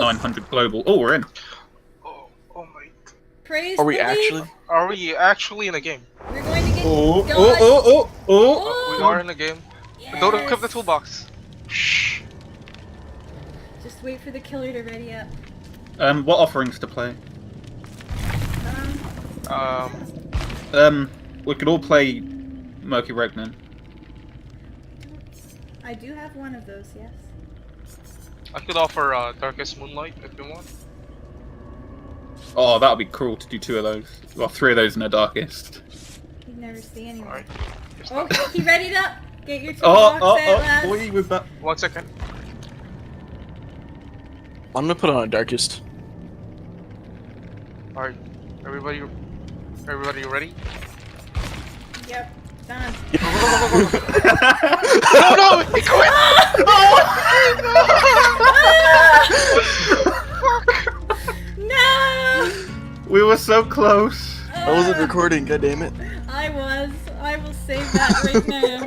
900 global. Oh, we're in. Oh my. Praise Are we believe. actually? Are we actually in a game? We're going to get Oh, dodged. We are in a game. Don't equip the Yes. toolbox. Shh. Just wait for the killer to ready up. What offerings to play? We could all play Murky Regnan. I do have one of those, yes. I could offer Darkest Moonlight if you want. Oh, that would be cruel to do 2 of those. Well, 3 of those in the darkest. You'd never see anyone. Alright. Oh, he readied up. Get your toolbox out, lads. boy, we're back. 1 second. I'm gonna put on a darkest. Alright. Everybody ready? Yep, done. No! He quit! No! We were so close. I wasn't recording, god damn it. I was. I will save that right now.